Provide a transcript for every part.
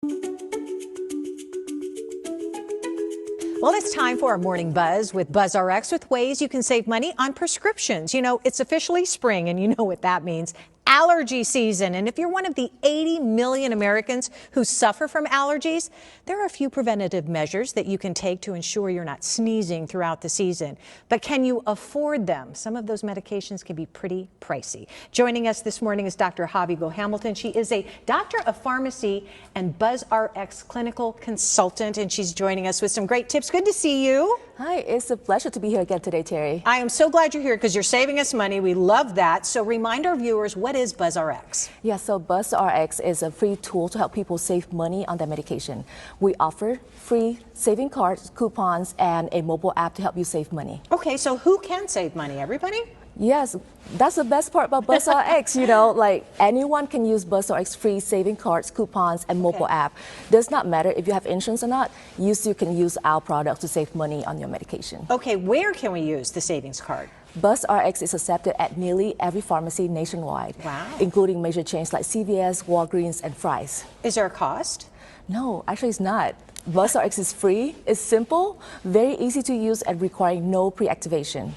Well, it's time for our morning buzz with BuzzRx with ways you can save money on prescriptions. You know, it's officially spring, and you know what that means. Allergy season. And if you're one of the 80 million Americans who suffer from allergies, there are a few preventative measures that you can take to ensure you're not sneezing throughout the season. But can you afford them? Some of those medications can be pretty pricey. Joining us this morning is Dr. Javi Hamilton. She is a doctor of pharmacy and BuzzRx clinical consultant, and she's joining us with some great tips. Good to see you. Hi, it's a pleasure to be here again today, Terry. I am so glad you're here because you're saving us money. We love that. So remind our viewers, what is BuzzRx? Yeah, so BuzzRx is a free tool to help people save money on their medication. We offer free saving cards, coupons, and a mobile app to help you save money. Okay, so who can save money? Everybody? Yes, that's the best part about BuzzRx. You know, like anyone can use BuzzRx free saving cards, coupons, and mobile app. Does not matter if you have insurance or not. You still can use our product to save money on your medication. Okay, where can we use the savings card? BuzzRx is accepted at nearly every pharmacy nationwide, including major chains like CVS, Walgreens, and Fry's. Is there a cost? No, actually it's not. BuzzRx is free, it's simple, very easy to use, and requiring no pre-activation.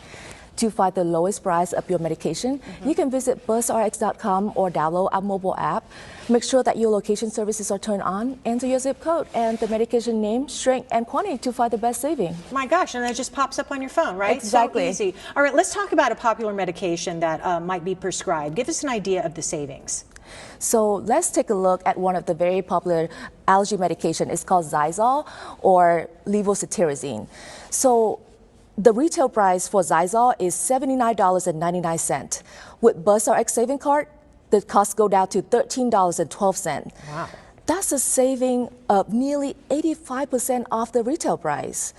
To find the lowest price of your medication, you can visit BuzzRx.com or download our mobile app. Make sure that your location services are turned on, enter your zip code and the medication name, strength, and quantity to find the best saving. My gosh, and that just pops up on your phone, right? Exactly. So easy. All right, let's talk about a popular medication that might be prescribed. Give us an idea of the savings. So let's take a look at one of the very popular allergy medication. It's called Xyzal or levocetirizine. So the retail price for Xyzal is $79.99. With BuzzRx saving card, the cost go down to $13.12. Wow. That's a saving of nearly 85% off the retail price.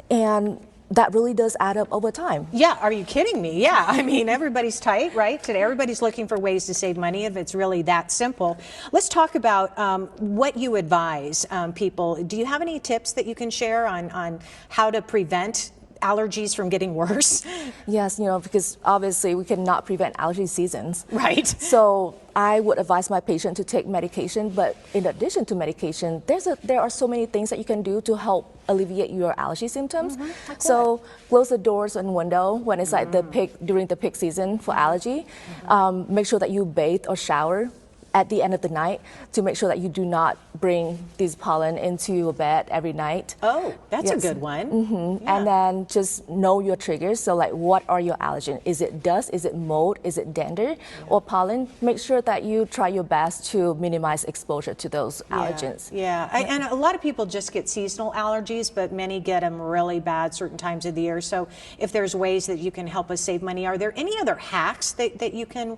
And that really does add up over time. Yeah, are you kidding me? Yeah, I mean, everybody's tight, right? Today, everybody's looking for ways to save money if it's really that simple. Let's talk about what you advise people. Do you have any tips that you can share on how to prevent allergies from getting worse? Yes, you know, because obviously we cannot prevent allergy seasons. Right. So I would advise my patient to take medication, but in addition to medication, there are so many things that you can do to help alleviate your allergy symptoms. Like so what? close the doors and window when it's like during the peak season for allergy. Make sure that you bathe or shower at the end of the night to make sure that you do not bring these pollen into your bed every night. Oh, that's a good one. Yeah. And then just know your triggers. So like, what are your allergens? Is it dust? Is it mold? Is it dander or pollen? Make sure that you try your best to minimize exposure to those allergens. Yeah, and a lot of people just get seasonal allergies, but many get them really bad certain times of the year. So if there's ways that you can help us save money, are there any other hacks that you can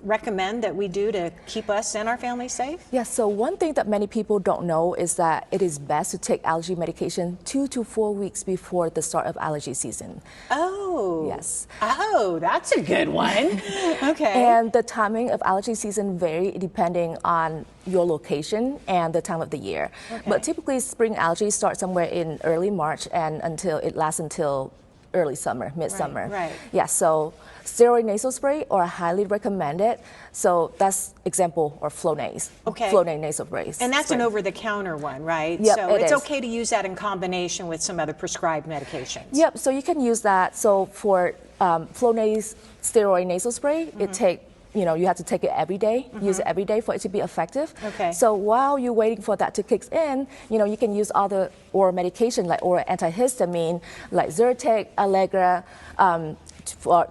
recommend that we do to keep us and our families safe? Yes, so one thing that many people don't know is that it is best to take allergy medication 2 to 4 weeks before the start of allergy season. Oh. Yes. Oh, that's a good one. Okay. And the timing of allergy season vary depending on your location and the time of the year. Okay. But typically spring allergies start somewhere in early March and it lasts until early summer, midsummer. Right. Yeah, so steroid nasal spray are highly recommended. So that's example or Flonase. Okay. Flonase nasal spray. And that's an over-the-counter one, right? Yep, so it's is. okay to use that in combination with some other prescribed medications. Yep, so you can use that. So for Flonase steroid nasal spray, you have to take it every day, use it every day for it to be effective. Okay. So while you're waiting for that to kick in, you can use other oral medication like oral antihistamine, like Zyrtec, Allegra,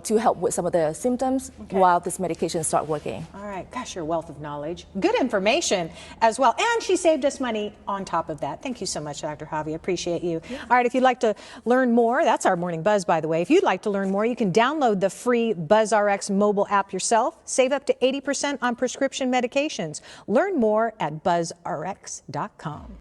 to help with some of the symptoms while this medication start working. All right, gosh, your wealth of knowledge. Good information as well. And she saved us money on top of that. Thank you so much, Dr. Javi. Appreciate you. Yeah. All right, if you'd like to learn more, that's our morning buzz, by the way. If you'd like to learn more, you can download the free BuzzRx mobile app yourself. Save up to 80% on prescription medications. Learn more at BuzzRx.com.